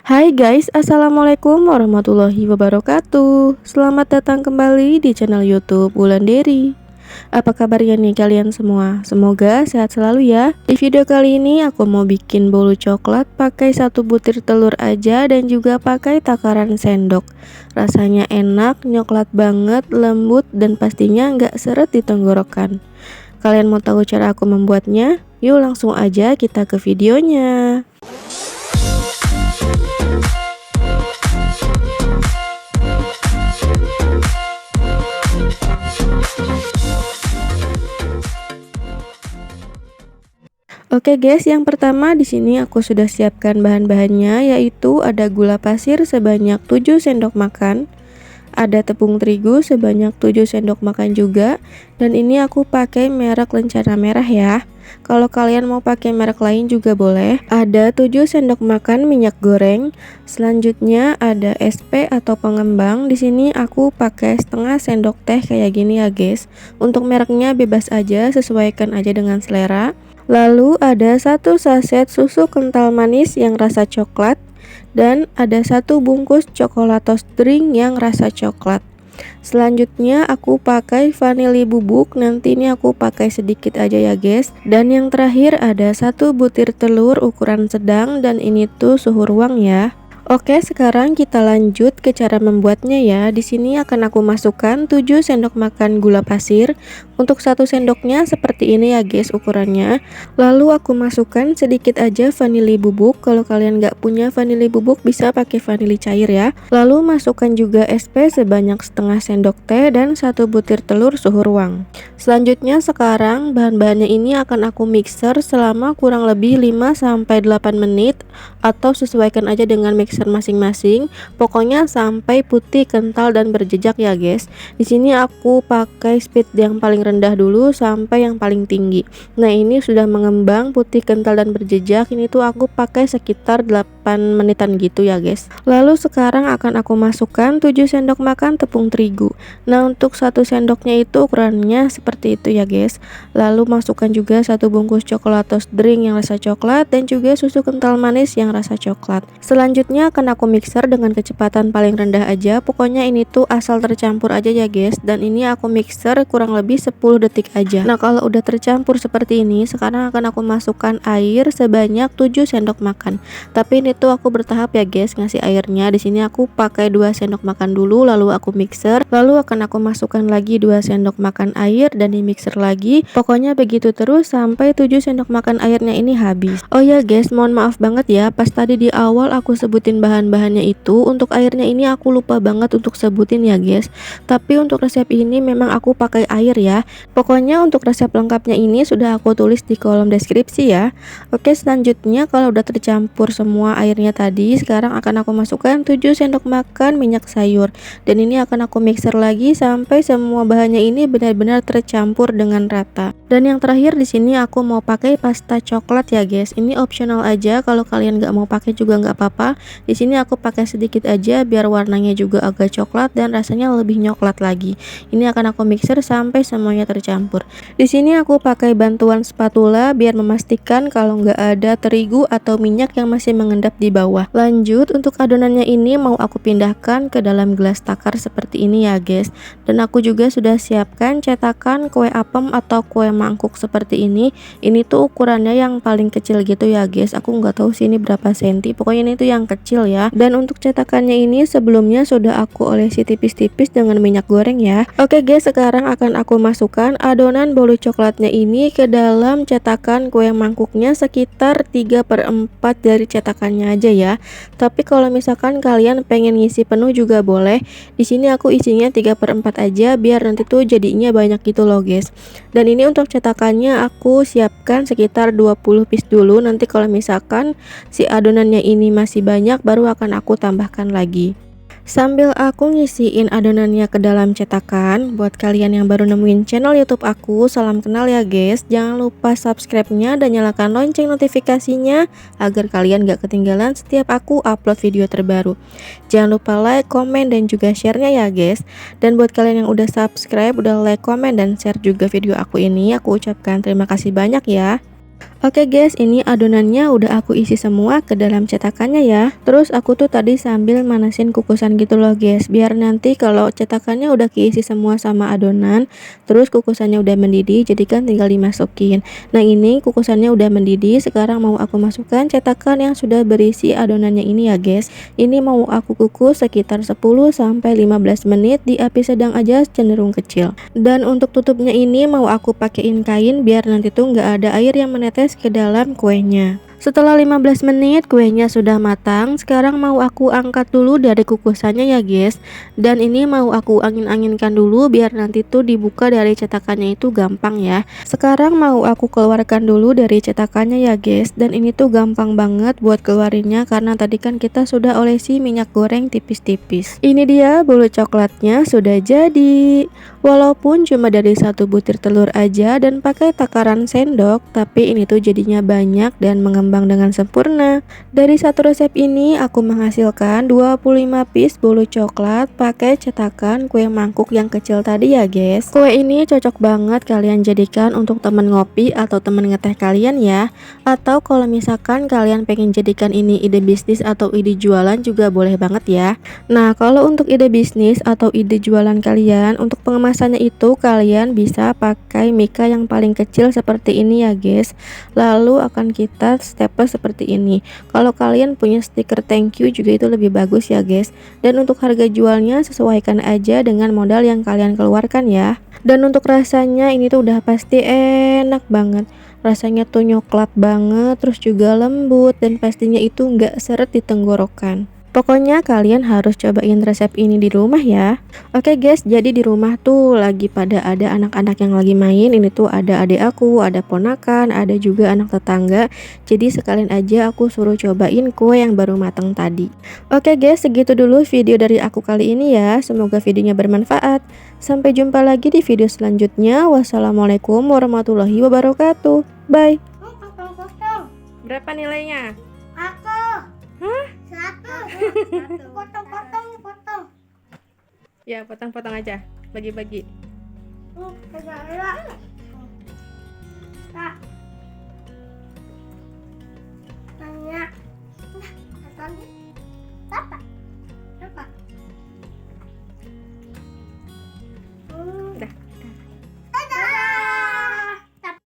Hai guys, assalamualaikum warahmatullahi wabarakatuh. Selamat datang kembali di channel YouTube Wulandari. Apa kabarnya nih kalian semua? Semoga sehat selalu ya. Di video kali ini aku mau bikin bolu coklat pakai satu butir telur aja dan juga pakai takaran sendok. Rasanya enak, coklat banget, lembut dan pastinya nggak seret di tenggorokan. Kalian mau tahu cara aku membuatnya? Yuk langsung aja kita ke videonya. Oke guys, yang pertama di sini aku sudah siapkan bahan-bahannya, yaitu ada gula pasir sebanyak 7 sendok makan, ada tepung terigu sebanyak 7 sendok makan juga, dan ini aku pakai merek Lencana Merah ya. Kalau kalian mau pakai merek lain juga boleh. Ada 7 sendok makan minyak goreng. Selanjutnya ada SP atau pengembang. Di sini aku pakai setengah sendok teh kayak gini ya guys. Untuk mereknya bebas aja, sesuaikan aja dengan selera. Lalu ada 1 saset susu kental manis yang rasa coklat dan ada 1 bungkus coklatos drink yang rasa coklat. Selanjutnya aku pakai vanili bubuk, nanti ini aku pakai sedikit aja ya guys. Dan yang terakhir ada 1 butir telur ukuran sedang dan ini tuh suhu ruang ya. Oke, sekarang kita lanjut ke cara membuatnya ya. Di sini akan aku masukkan 7 sendok makan gula pasir. Untuk 1 sendoknya seperti ini ya guys ukurannya. Lalu aku masukkan sedikit aja vanili bubuk. Kalau kalian nggak punya vanili bubuk bisa pakai vanili cair ya. Lalu masukkan juga SP sebanyak setengah sendok teh dan 1 butir telur suhu ruang. Selanjutnya sekarang bahan-bahannya ini akan aku mixer selama kurang lebih 5-8 menit atau sesuaikan aja dengan mixer masing-masing. Pokoknya sampai putih, kental dan berjejak ya guys. Di sini aku pakai speed yang paling rendah dulu sampai yang paling tinggi. Nah, ini sudah mengembang, putih, kental dan berjejak. Ini tuh aku pakai sekitar 8 menitan gitu ya guys. Lalu sekarang akan aku masukkan 7 sendok makan tepung terigu. Nah, untuk 1 sendoknya itu ukurannya seperti itu ya guys. Lalu masukkan juga 1 bungkus coklatos drink yang rasa coklat dan juga susu kental manis yang rasa coklat. Selanjutnya akan aku mixer dengan kecepatan paling rendah aja. Pokoknya ini tuh asal tercampur aja ya guys. Dan ini aku mixer kurang lebih 10 detik aja. Nah, kalau udah tercampur seperti ini, sekarang akan aku masukkan air sebanyak 7 sendok makan. Tapi ini tuh aku bertahap ya guys ngasih airnya. Di sini aku pakai 2 sendok makan dulu, lalu aku mixer. Lalu akan aku masukkan lagi 2 sendok makan air dan di mixer lagi. Pokoknya begitu terus sampai 7 sendok makan airnya ini habis. Oh ya guys, mohon maaf banget ya, pas tadi di awal aku sebutin bahan-bahannya itu, untuk airnya ini aku lupa banget untuk sebutin ya guys. Tapi untuk resep ini memang aku pakai air ya. Pokoknya untuk resep lengkapnya ini sudah aku tulis di kolom deskripsi ya. Oke, selanjutnya kalau udah tercampur semua airnya tadi, sekarang akan aku masukkan 7 sendok makan minyak sayur. Dan ini akan aku mixer lagi sampai semua bahannya ini benar-benar tercampur dengan rata. Dan yang terakhir di sini aku mau pakai pasta coklat ya guys. Ini optional aja, kalau kalian nggak mau pakai juga nggak apa-apa. Di sini aku pakai sedikit aja biar warnanya juga agak coklat dan rasanya lebih coklat lagi. Ini akan aku mixer sampai semuanya tercampur. Di sini aku pakai bantuan spatula biar memastikan kalau nggak ada terigu atau minyak yang masih mengendap di bawah. Lanjut, untuk adonannya ini mau aku pindahkan ke dalam gelas takar seperti ini ya guys. Dan aku juga sudah siapkan cetakan kue apem atau kue mangkuk seperti ini. Ini tuh ukurannya yang paling kecil gitu ya guys. Aku nggak tahu sih ini berapa senti. Pokoknya ini tuh yang kecil ya. Dan untuk cetakannya ini sebelumnya sudah aku olesi tipis-tipis dengan minyak goreng ya. Oke guys, sekarang akan aku masukkan adonan bolu coklatnya ini ke dalam cetakan kue mangkuknya sekitar 3/4 dari cetakannya aja ya. Tapi kalau misalkan kalian pengen ngisi penuh juga boleh. Di sini aku isinya 3/4 aja biar nanti tuh jadinya banyak gitu loh guys. Dan ini untuk cetakannya aku siapkan sekitar 20 piece dulu. Nanti kalau misalkan si adonannya ini masih banyak baru akan aku tambahkan lagi. Sambil aku ngisiin adonannya ke dalam cetakan, buat kalian yang baru nemuin channel YouTube aku, salam kenal ya guys. Jangan lupa subscribe-nya dan nyalakan lonceng notifikasinya agar kalian gak ketinggalan setiap aku upload video terbaru. Jangan lupa like, komen, dan juga share-nya ya guys. Dan buat kalian yang udah subscribe, udah like, komen, dan share juga video aku ini, aku ucapkan terima kasih banyak ya. Oke guys, ini adonannya udah aku isi semua ke dalam cetakannya ya. Terus aku tuh tadi sambil manasin kukusan gitu loh guys, biar nanti kalau cetakannya udah keisi semua sama adonan, terus kukusannya udah mendidih, jadi kan tinggal dimasukin. Nah ini kukusannya udah mendidih, sekarang mau aku masukkan cetakan yang sudah berisi adonannya ini ya guys. Ini mau aku kukus sekitar 10-15 menit di api sedang aja, cenderung kecil. Dan untuk tutupnya ini mau aku pakein kain biar nanti tuh nggak ada air yang menetes ke dalam kuenya. Setelah 15 menit kuenya sudah matang, sekarang mau aku angkat dulu dari kukusannya ya guys. Dan ini mau aku angin-anginkan dulu biar nanti tuh dibuka dari cetakannya itu gampang ya. Sekarang mau aku keluarkan dulu dari cetakannya ya guys. Dan ini tuh gampang banget buat keluarinnya karena tadi kan kita sudah olesi minyak goreng tipis-tipis. Ini dia bolu coklatnya sudah jadi. Walaupun cuma dari satu butir telur aja dan pakai takaran sendok, tapi ini tuh jadinya banyak dan mengembang dengan sempurna. Dari satu resep ini aku menghasilkan 25 piece bolu coklat pakai cetakan kue mangkuk yang kecil tadi ya guys. Kue ini cocok banget kalian jadikan untuk temen ngopi atau temen ngeteh kalian ya. Atau kalau misalkan kalian pengen jadikan ini ide bisnis atau ide jualan juga boleh banget ya. Nah, kalau untuk ide bisnis atau ide jualan kalian, untuk pengemasannya itu kalian bisa pakai mika yang paling kecil seperti ini ya guys. Lalu akan kita staples seperti ini. Kalau kalian punya stiker thank you juga itu lebih bagus ya guys. Dan untuk harga jualnya sesuaikan aja dengan modal yang kalian keluarkan ya. Dan untuk rasanya ini tuh udah pasti enak banget. Rasanya tuh nyoklat banget, terus juga lembut dan pastinya itu nggak seret di tenggorokan. Pokoknya kalian harus cobain resep ini di rumah ya. Oke guys, jadi di rumah tuh lagi pada ada anak-anak yang lagi main. Ini tuh ada adik aku, ada ponakan, ada juga anak tetangga. Jadi sekalian aja aku suruh cobain kue yang baru matang tadi. Oke guys, segitu dulu video dari aku kali ini ya. Semoga videonya bermanfaat. Sampai jumpa lagi di video selanjutnya. Wassalamualaikum warahmatullahi wabarakatuh. Bye. Berapa nilainya? Aku. Hah? Satu. Potong. Ya, potong-potong aja. Bagi-bagi. Pegang. Tak. Tanya.